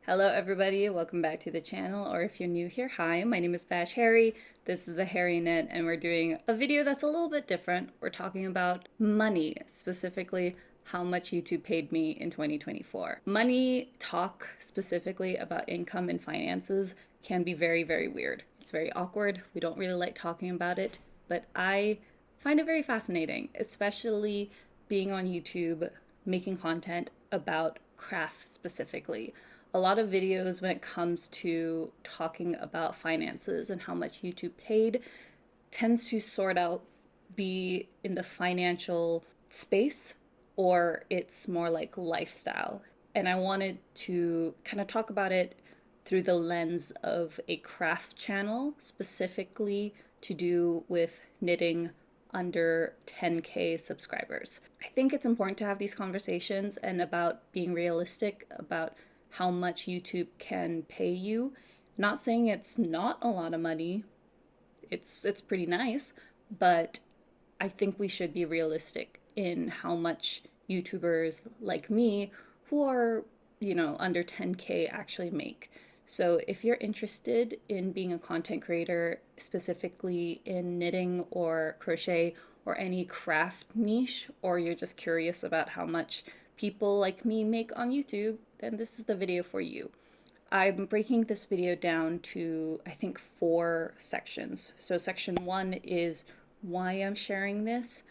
Hello everybody, welcome back to the channel, or if you're new here, hi, my name is Bash Harry, this is the Harry Knit, and we're doing a video that's a little bit different. We're talking about money, specifically how much YouTube paid me in 2024. Money talk, specifically about income and finances, can be very, very weird. It's very awkward, we don't really like talking about it, but I find it very fascinating, especially being on YouTube, making content about craft specifically. A lot of videos when it comes to talking about finances and how much YouTube paid tends to sort out be in the financial space, or it's more like lifestyle. And I wanted to kind of talk about it through the lens of a craft channel, specifically to do with knitting under 10K subscribers. I think it's important to have these conversations and about being realistic about how much YouTube can pay you. Not saying it's not a lot of money. It's pretty nice, but I think we should be realistic in how much YouTubers like me who are, under 10K actually make. So if you're interested in being a content creator, specifically in knitting or crochet or any craft niche, or you're just curious about how much people like me make on YouTube, then this is the video for you. I'm breaking this video down to, I think, 4 sections. So section 1 is why I'm sharing this.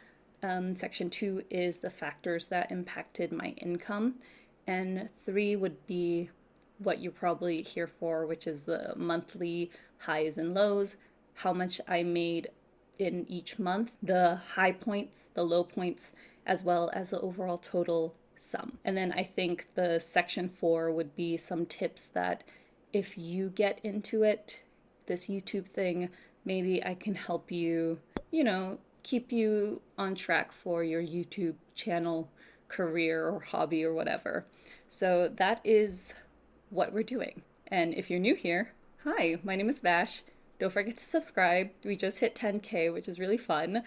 Section 2 is the factors that impacted my income. And 3 would be what you're probably here for, which is the monthly highs and lows, how much I made in each month, the high points, the low points, as well as the overall total sum. And then I think the section 4 would be some tips that if you get into it, this YouTube thing, maybe I can help you, keep you on track for your YouTube channel career or hobby or whatever. So that is what we're doing. And if you're new here, hi, my name is Vash. Don't forget to subscribe. We just hit 10K, which is really fun.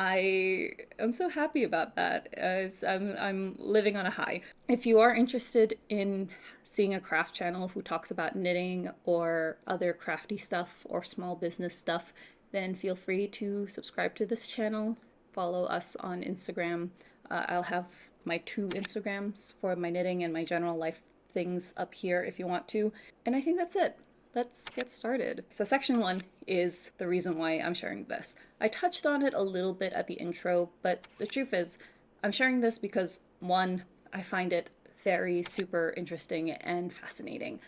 I am so happy about that, as I'm living on a high. If you are interested in seeing a craft channel who talks about knitting or other crafty stuff or small business stuff, then feel free to subscribe to this channel. Follow us on Instagram. I'll have my 2 Instagrams for my knitting and my general life things up here if you want to. And I think that's it. Let's get started. So section 1 is the reason why I'm sharing this. I touched on it a little bit at the intro, but the truth is I'm sharing this because 1, I find it very super interesting and fascinating.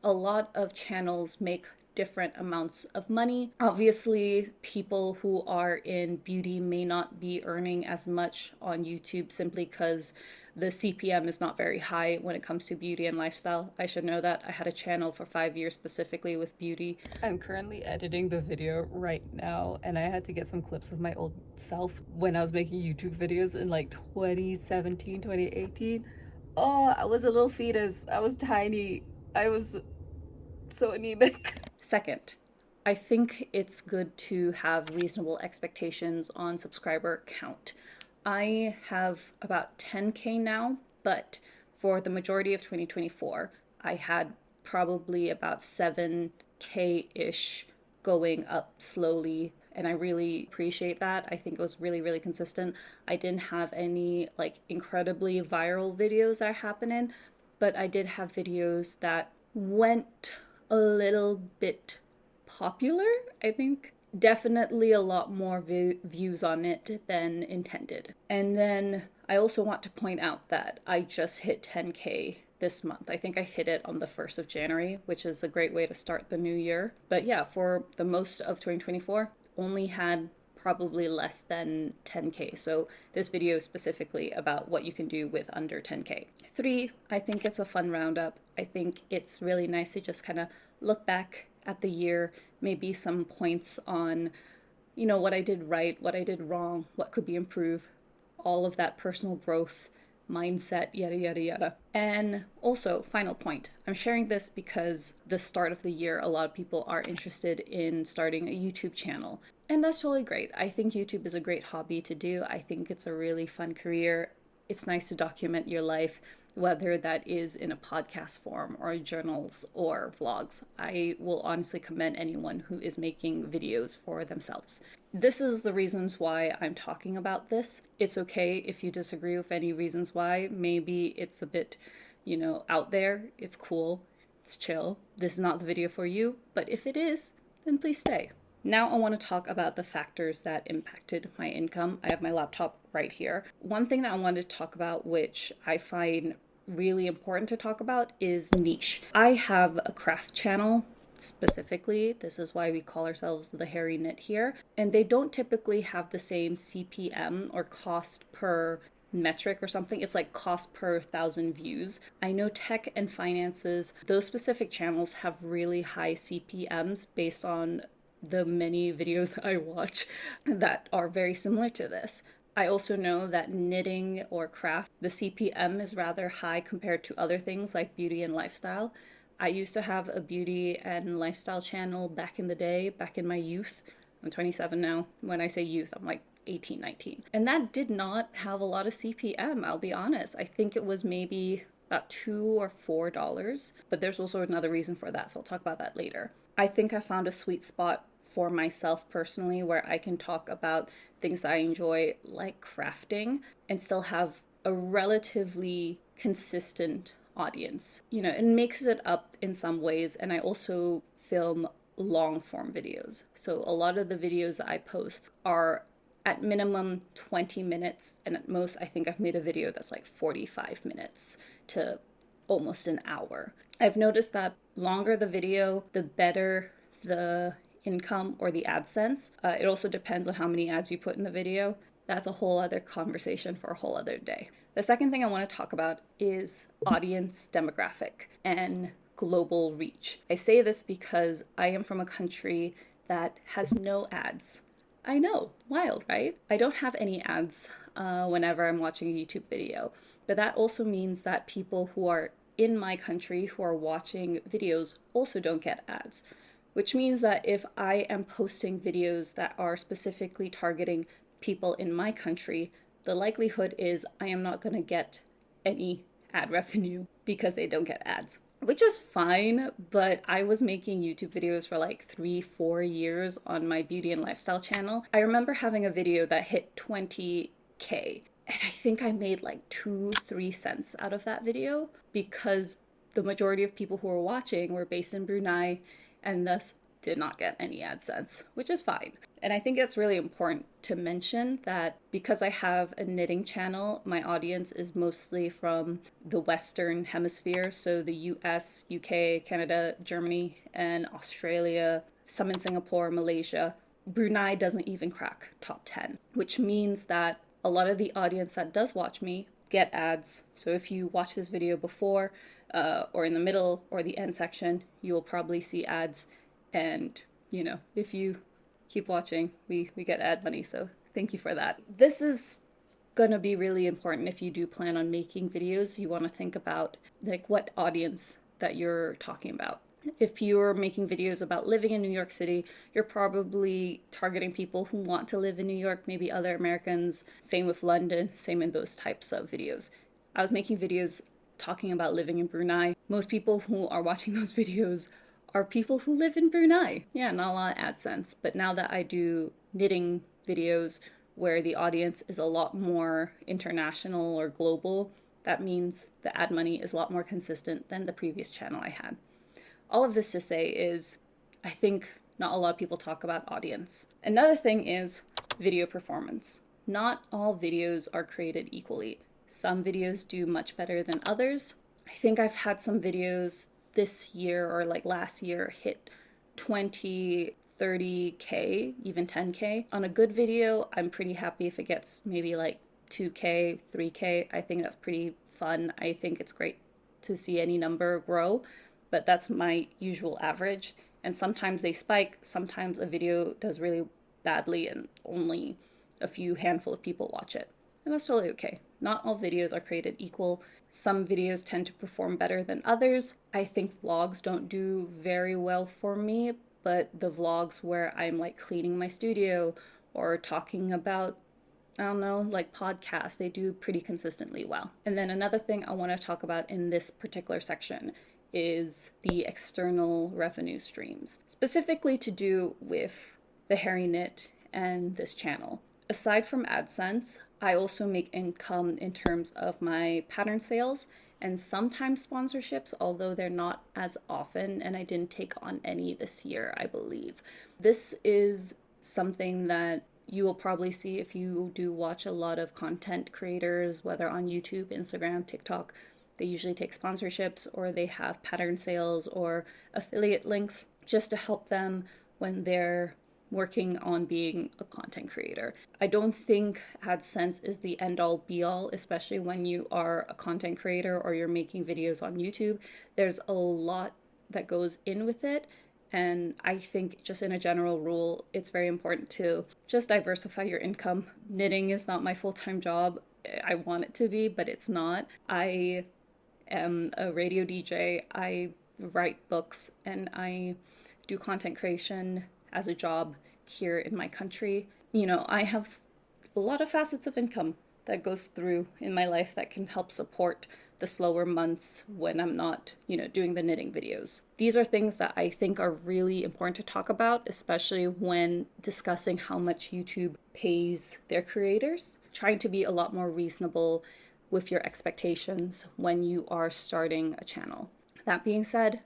A lot of channels make different amounts of money. Obviously, people who are in beauty may not be earning as much on YouTube simply because the CPM is not very high when it comes to beauty and lifestyle. I should know that. I had a channel for 5 years specifically with beauty. I'm currently editing the video right now, and I had to get some clips of my old self when I was making YouTube videos in like 2017, 2018. Oh, I was a little fetus. I was tiny. I was so anemic. Second, I think it's good to have reasonable expectations on subscriber count. I have about 10K now, but for the majority of 2024, I had probably about 7K-ish going up slowly, and I really appreciate that. I think it was really, really consistent. I didn't have any incredibly viral videos that are happening, but I did have videos that went a little bit popular, I think. Definitely a lot more views on it than intended. And then I also want to point out that I just hit 10K this month. I think I hit it on the 1st of January, which is a great way to start the new year. But yeah, for the most of 2024, only had probably less than 10K. So this video is specifically about what you can do with under 10K. 3, I think it's a fun roundup. I think it's really nice to just kind of look back at the year, maybe some points on, what I did right, what I did wrong, what could be improved, all of that personal growth, mindset, yada, yada, yada. And also, final point, I'm sharing this because the start of the year, a lot of people are interested in starting a YouTube channel. And that's totally great. I think YouTube is a great hobby to do. I think it's a really fun career. It's nice to document your life whether that is in a podcast form or journals or vlogs. I will honestly commend anyone who is making videos for themselves. This is the reasons why I'm talking about this. It's okay if you disagree with any reasons why. Maybe it's a bit, out there. It's cool. It's chill. This is not the video for you, but if it is, then please stay. Now I want to talk about the factors that impacted my income. I have my laptop right here. One thing that I wanted to talk about, which I find really important to talk about, is niche. I have a craft channel specifically. This is why we call ourselves the Hairy Knit here. And they don't typically have the same CPM or cost per metric or something. It's like cost per 1,000 views. I know tech and finances, those specific channels have really high CPMs based on the many videos I watch that are very similar to this. I also know that knitting or craft, the CPM is rather high compared to other things like beauty and lifestyle. I used to have a beauty and lifestyle channel back in the day, back in my youth. I'm 27 now. When I say youth, I'm like 18, 19. And that did not have a lot of CPM, I'll be honest. I think it was maybe about $2 or $4, but there's also another reason for that, so I'll talk about that later. I think I found a sweet spot for myself personally where I can talk about things I enjoy, like crafting, and still have a relatively consistent audience. It mixes it up in some ways, and I also film long form videos. So a lot of the videos that I post are at minimum 20 minutes, and at most I think I've made a video that's like 45 minutes to almost an hour. I've noticed that longer the video, the better the income or the AdSense. It also depends on how many ads you put in the video. That's a whole other conversation for a whole other day. The second thing I want to talk about is audience demographic and global reach. I say this because I am from a country that has no ads. I know, wild, right? I don't have any ads whenever I'm watching a YouTube video, but that also means that people who are in my country who are watching videos also don't get ads, which means that if I am posting videos that are specifically targeting people in my country, the likelihood is I am not going to get any ad revenue because they don't get ads, which is fine. But I was making YouTube videos for like 3-4 years on my beauty and lifestyle channel. I remember having a video that hit 20K, and I think I made like 2-3 cents out of that video because the majority of people who were watching were based in Brunei and thus did not get any AdSense, which is fine. And I think it's really important to mention that because I have a knitting channel, my audience is mostly from the Western Hemisphere, so the US, UK, Canada, Germany, and Australia, some in Singapore, Malaysia. Brunei doesn't even crack top 10, which means that a lot of the audience that does watch me get ads. So if you watch this video before or in the middle or the end section, you will probably see ads. And, if you keep watching, we get ad money. So thank you for that. This is going to be really important if you do plan on making videos. You want to think about like what audience that you're talking about. If you're making videos about living in New York City, you're probably targeting people who want to live in New York, maybe other Americans. Same with London, same in those types of videos. I was making videos talking about living in Brunei. Most people who are watching those videos are people who live in Brunei. Yeah, not a lot of AdSense, but now that I do knitting videos where the audience is a lot more international or global, that means the ad money is a lot more consistent than the previous channel I had. All of this to say is, I think not a lot of people talk about audience. Another thing is video performance. Not all videos are created equally. Some videos do much better than others. I think I've had some videos this year or like last year hit 20, 30K, even 10K. On a good video, I'm pretty happy if it gets maybe like 2K, 3K. I think that's pretty fun. I think it's great to see any number grow, but that's my usual average. And sometimes they spike, sometimes a video does really badly and only a few handful of people watch it. And that's totally okay. Not all videos are created equal. Some videos tend to perform better than others. I think vlogs don't do very well for me, but the vlogs where I'm like cleaning my studio or talking about I don't know, like podcasts, they do pretty consistently well. And then another thing I want to talk about in this particular section is the external revenue streams, specifically to do with the Hairy Knit and this channel. Aside from AdSense, I also make income in terms of my pattern sales and sometimes sponsorships, although they're not as often, and I didn't take on any this year, I believe. This is something that you will probably see if you do watch a lot of content creators, whether on YouTube, Instagram, TikTok. They usually take sponsorships or they have pattern sales or affiliate links just to help them when they're working on being a content creator. I don't think AdSense is the end all be all, especially when you are a content creator or you're making videos on YouTube. There's a lot that goes in with it. And I think just in a general rule, it's very important to just diversify your income. Knitting is not my full-time job. I want it to be, but it's not. I am a radio DJ. I write books and I do content creation as a job here in my country. You know, I have a lot of facets of income that goes through in my life that can help support the slower months when I'm not, doing the knitting videos. These are things that I think are really important to talk about, especially when discussing how much YouTube pays their creators. Trying to be a lot more reasonable with your expectations when you are starting a channel. That being said,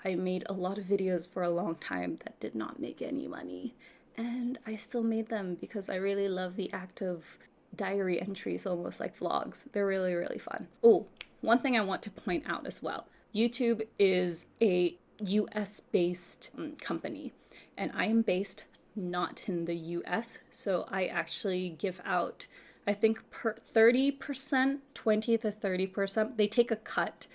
I made a lot of videos for a long time that did not make any money, and I still made them because I really love the act of diary entries, almost like vlogs. They're really, really fun. Oh, one thing I want to point out as well. YouTube is a US-based company, and I am based not in the US, so I actually give out, I think, per 30%, 20 to 30%, they take a cut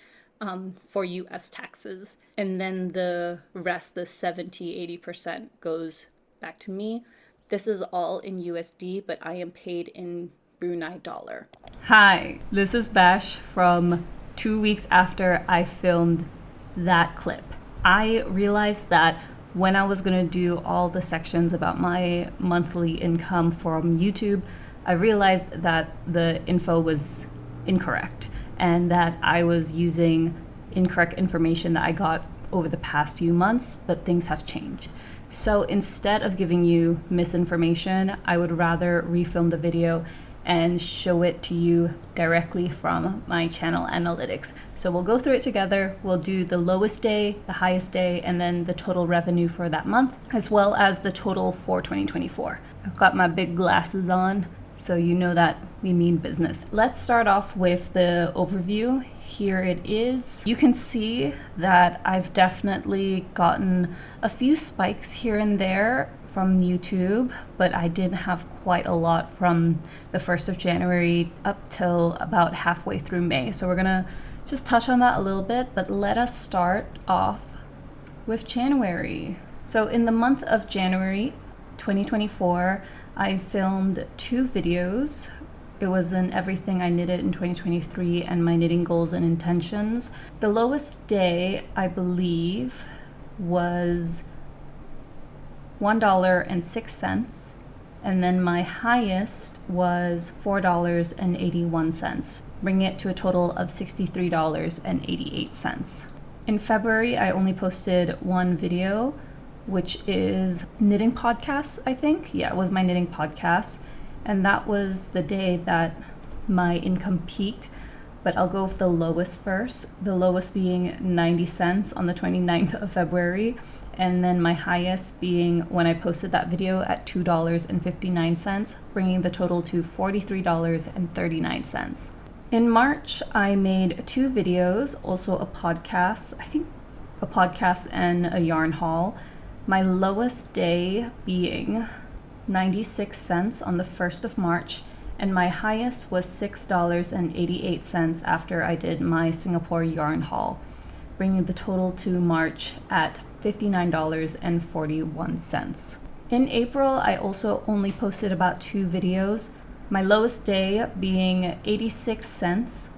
for US taxes. And then the rest, the 70, 80% goes back to me. This is all in USD, but I am paid in Brunei dollar. Hi, this is Bash from 2 weeks after I filmed that clip. I realized that when I was gonna do all the sections about my monthly income from YouTube, I realized that the info was incorrect and that I was using incorrect information that I got over the past few months, but things have changed. So instead of giving you misinformation, I would rather refilm the video and show it to you directly from my channel analytics. So we'll go through it together. We'll do the lowest day, the highest day, and then the total revenue for that month, as well as the total for 2024. I've got my big glasses on, so you know that we mean business. Let's start off with the overview. Here it is. You can see that I've definitely gotten a few spikes here and there from YouTube, but I didn't have quite a lot from the 1st of January up till about halfway through May. So we're gonna just touch on that a little bit, but let us start off with January. So in the month of January 2024, I filmed 2 videos. It was an everything I knitted in 2023 and my knitting goals and intentions. The lowest day, I believe, was $1.06, and then my highest was $4.81, bringing it to a total of $63.88. In February, I only posted 1 video, which is knitting podcast, I think. Yeah, it was my knitting podcast. And that was the day that my income peaked. But I'll go with the lowest first. The lowest being 90 cents on the 29th of February. And then my highest being when I posted that video at $2.59, bringing the total to $43.39. In March, I made 2 videos, also a podcast, I think a podcast and a yarn haul. My lowest day being 96 cents on the 1st of March, and my highest was $6.88 after I did my Singapore yarn haul, bringing the total to March at $59.41. In April, I also only posted about 2 videos, my lowest day being 86 cents,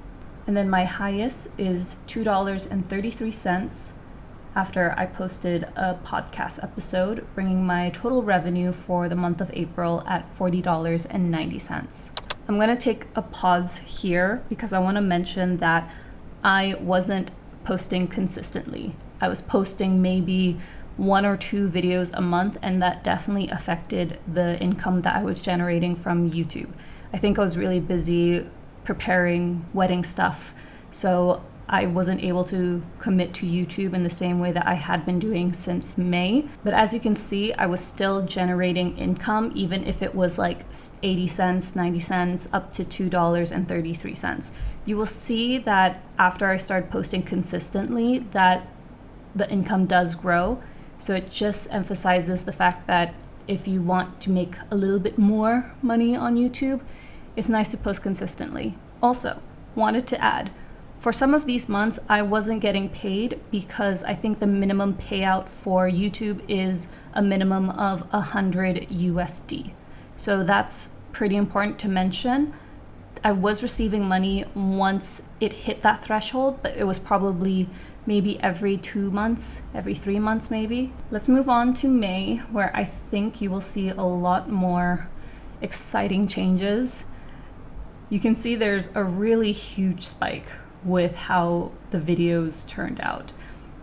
and then my highest is $2.33 after I posted a podcast episode, bringing my total revenue for the month of April at $40.90. I'm going to take a pause here because I want to mention that I wasn't posting consistently. I was posting maybe 1 or 2 videos a month, and that definitely affected the income that I was generating from YouTube. I think I was really busy preparing wedding stuff, so I wasn't able to commit to YouTube in the same way that I had been doing since May. But as you can see, I was still generating income, even if it was like 80 cents, 90 cents, up to $2.33. You will see that after I started posting consistently, that the income does grow. So it just emphasizes the fact that if you want to make a little bit more money on YouTube, it's nice to post consistently. Also, wanted to add, for some of these months, I wasn't getting paid because I think the minimum payout for YouTube is a minimum of 100 USD. So that's pretty important to mention. I was receiving money once it hit that threshold, but it was probably maybe every 2 months, every 3 months maybe. Let's move on to May, where I think you will see a lot more exciting changes. You can see there's a really huge spike with how the videos turned out.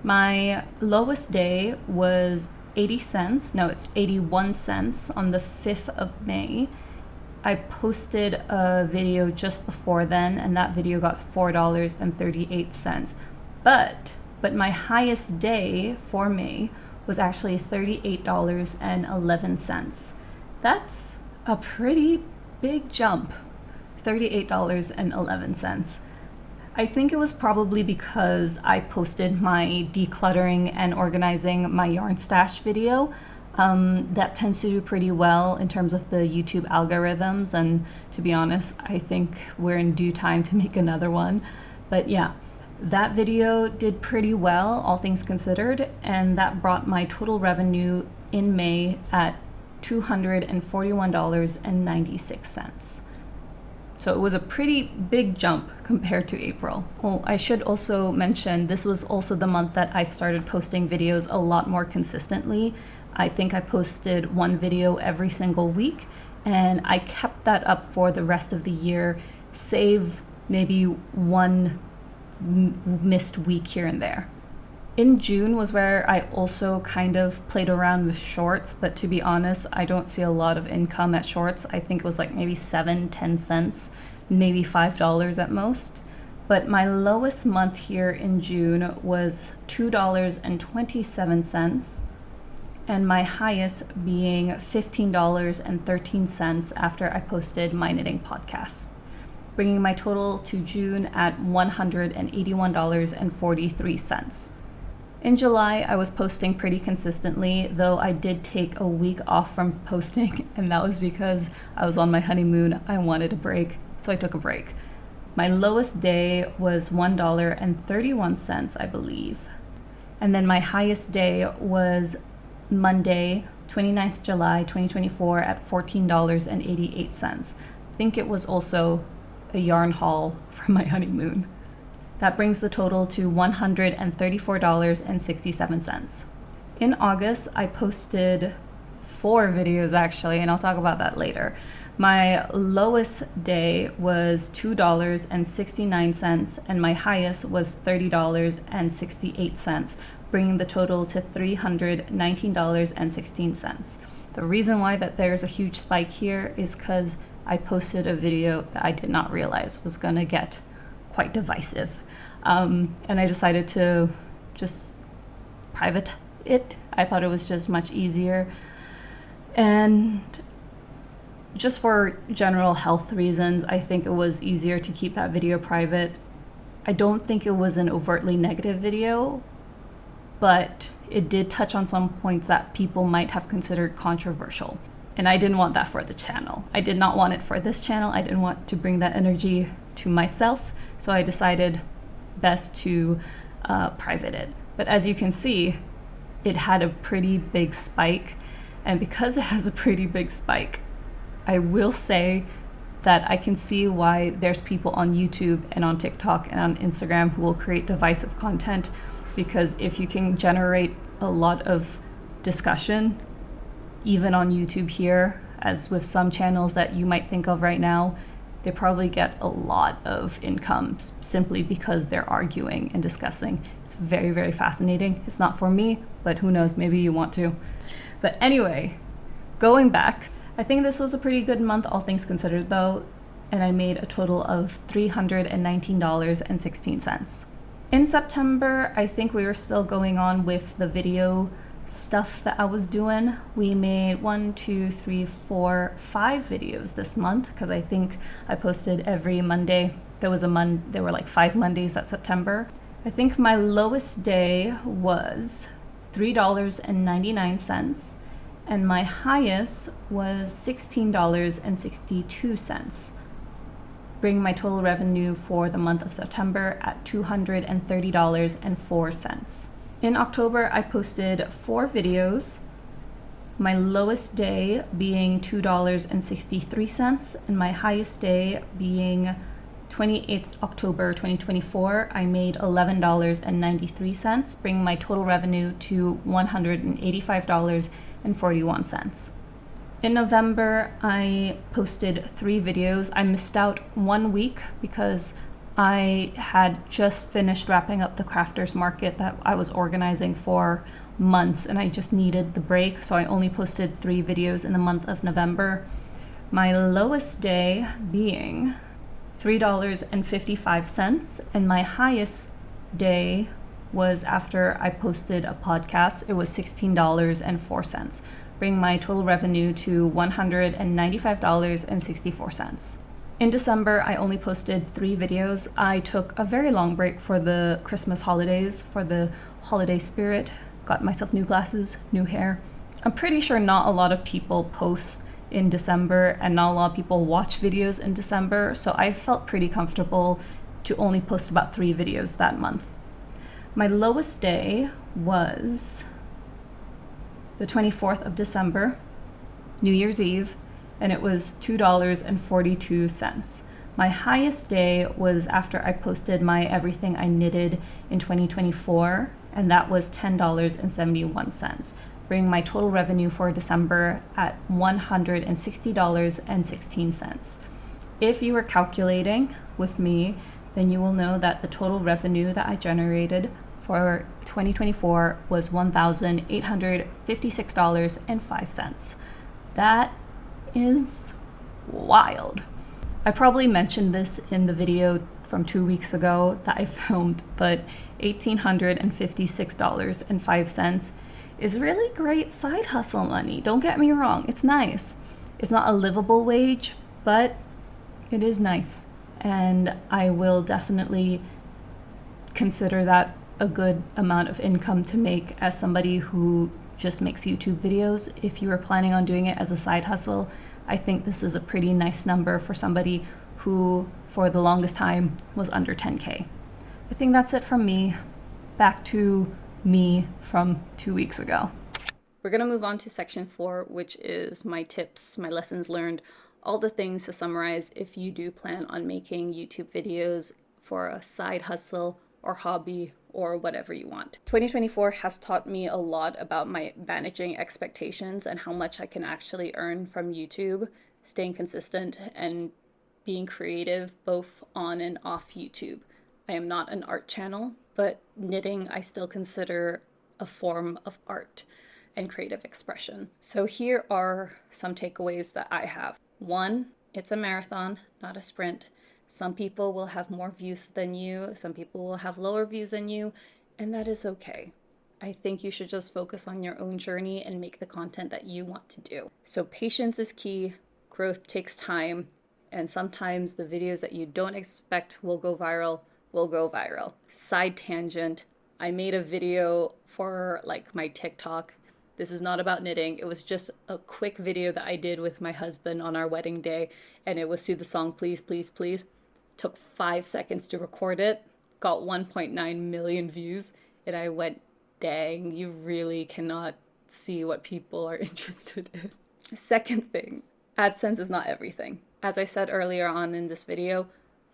My lowest day was 80 cents, no, it's 81 cents on the 5th of May. I posted a video just before then, and that video got $4.38. But my highest day for May was actually $38.11. That's a pretty big jump, $38.11. I think it was probably because I posted my decluttering and organizing my yarn stash video. That tends to do pretty well in terms of the YouTube algorithms, and to be honest, I think we're in due time to make another one. But yeah, that video did pretty well, all things considered, and that brought my total revenue in May at $241.96. So it was a pretty big jump compared to April. Well, I should also mention this was also the month that I started posting videos a lot more consistently. I think I posted 1 video every single week, and I kept that up for the rest of the year, save maybe 1 missed week here and there. In June was where I also kind of played around with shorts, but to be honest, I don't see a lot of income at shorts. I think it was like maybe 7-10 cents, maybe $5 at most. But my lowest month here in June was $2.27, and my highest being $15.13 after I posted my knitting podcast, bringing my total to June at $181.43. In July, I was posting pretty consistently, though I did take a week off from posting, and that was because I was on my honeymoon. I wanted a break, so I took a break. My lowest day was $1.31, I believe. And then my highest day was Monday, 29th July 2024 at $14.88. I think it was also a yarn haul from my honeymoon. That brings the total to $134.67. In August, I posted 4 videos actually, and I'll talk about that later. My lowest day was $2.69, and my highest was $30.68, bringing the total to $319.16. The reason why that there's a huge spike here is because I posted a video that I did not realize was gonna get quite divisive. And I decided to just private it. I thought it was just much easier. And just for general health reasons, I think it was easier to keep that video private. I don't think it was an overtly negative video, but it did touch on some points that people might have considered controversial. And I didn't want that for the channel. I did not want it for this channel. I didn't want to bring that energy to myself. So I decided best to private it. But as you can see, it had a pretty big spike. And because it has a pretty big spike, I will say that I can see why there's people on YouTube and on TikTok and on Instagram who will create divisive content because if you can generate a lot of discussion, even on YouTube here, as with some channels that you might think of right now, they probably get a lot of income simply because they're arguing and discussing. It's very, very fascinating. It's not for me, but who knows, maybe you want to. But anyway, going back, I think this was a pretty good month, all things considered though, and I made a total of $319.16. In September, I think we were still going on with the video stuff that I was doing. We made 5 videos this month, because I think I posted every Monday. There were like 5 Mondays that September. I think my lowest day was $3.99, and my highest was $16.62, bringing my total revenue for the month of September at $230.04. In October, I posted 4 videos, my lowest day being $2.63, and my highest day being 28th October 2024. I made $11.93, bringing my total revenue to $185.41. In November, I posted 3 videos. I missed out 1 week because I had just finished wrapping up the crafters market that I was organizing for months, and I just needed the break, so I only posted 3 videos in the month of November. My lowest day being $3.55, and my highest day was after I posted a podcast. It was $16.04, bringing my total revenue to $195.64. In December, I only posted 3 videos. I took a very long break for the Christmas holidays, for the holiday spirit. Got myself new glasses, new hair. I'm pretty sure not a lot of people post in December, and not a lot of people watch videos in December, so I felt pretty comfortable to only post about 3 videos that month. My lowest day was the 24th of December, New Year's Eve, and it was $2.42. My highest day was after I posted my everything I knitted in 2024, and that was $10.71, bringing my total revenue for December at $160.16. If you were calculating with me, then you will know that the total revenue that I generated for 2024 was $1,856.05. That is wild. I probably mentioned this in the video from 2 weeks ago that I filmed, but $1,856.05 is really great side hustle money. Don't get me wrong, it's nice. It's not a livable wage, but it is nice. And I will definitely consider that a good amount of income to make as somebody who just makes YouTube videos. If you are planning on doing it as a side hustle, I think this is a pretty nice number for somebody who, for the longest time, was under 10K. I think that's it from me. Back to me from 2 weeks ago. We're gonna move on to section 4, which is my tips, my lessons learned, all the things to summarize if you do plan on making YouTube videos for a side hustle or hobby or whatever you want. 2024 has taught me a lot about my managing expectations and how much I can actually earn from YouTube, staying consistent and being creative both on and off YouTube. I am not an art channel, but knitting I still consider a form of art and creative expression. So here are some takeaways that I have. 1, it's a marathon, not a sprint. Some people will have more views than you, some people will have lower views than you, and that is okay. I think you should just focus on your own journey and make the content that you want to do. So patience is key, growth takes time, and sometimes the videos that you don't expect will go viral. Side tangent, I made a video for like my TikTok. This is not about knitting. It was just a quick video that I did with my husband on our wedding day, and it was to the song Please, Please, Please. Took 5 seconds to record it, got 1.9 million views, and I went, dang, you really cannot see what people are interested in. Second thing, AdSense is not everything. As I said earlier on in this video,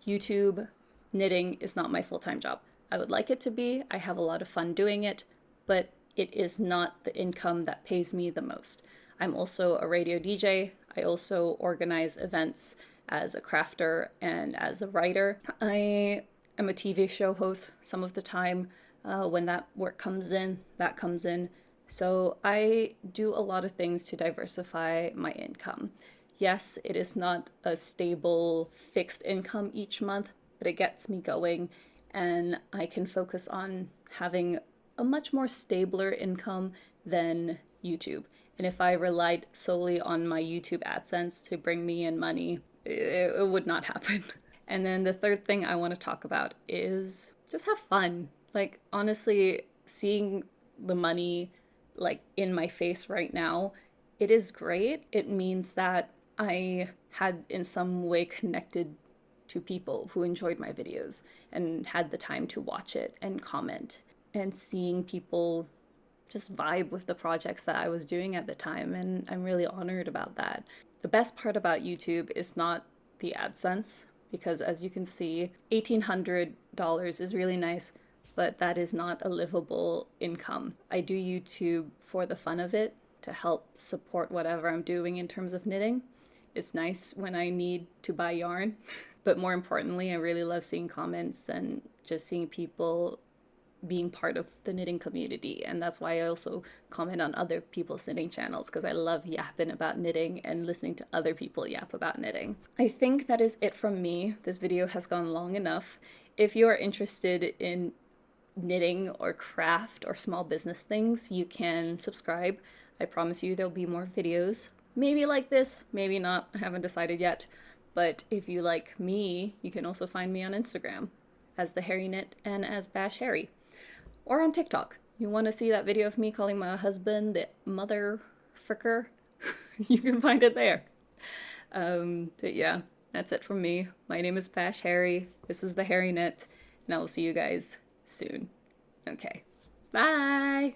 YouTube knitting is not my full-time job. I would like it to be. I have a lot of fun doing it, but it is not the income that pays me the most. I'm also a radio DJ. I also organize events as a crafter and as a writer. I am a TV show host some of the time. When that work comes in, that comes in. So I do a lot of things to diversify my income. Yes, it is not a stable, fixed income each month, but it gets me going, and I can focus on having a much more stabler income than YouTube. And if I relied solely on my YouTube AdSense to bring me in money, it would not happen. And then the third thing I want to talk about is just have fun. Like, honestly, seeing the money like in my face right now, it is great. It means that I had in some way connected to people who enjoyed my videos and had the time to watch it and comment, and seeing people just vibe with the projects that I was doing at the time, and I'm really honored about that. The best part about YouTube is not the AdSense, because as you can see, $1,800 is really nice, but that is not a livable income. I do YouTube for the fun of it, to help support whatever I'm doing in terms of knitting. It's nice when I need to buy yarn, but more importantly, I really love seeing comments and just seeing people being part of the knitting community. And that's why I also comment on other people's knitting channels, because I love yapping about knitting and listening to other people yap about knitting. I think that is it from me. This video has gone long enough. If you are interested in knitting or craft or small business things, you can subscribe. I promise you there'll be more videos. Maybe like this, maybe not. I haven't decided yet. But if you like me, you can also find me on Instagram as the Hairy Knit and as Bash Harry. Or on TikTok. You want to see that video of me calling my husband the mother fricker? You can find it there. But yeah, that's it from me. My name is Bash Harry. This is the Hairy Knit, and I will see you guys soon. Okay. Bye!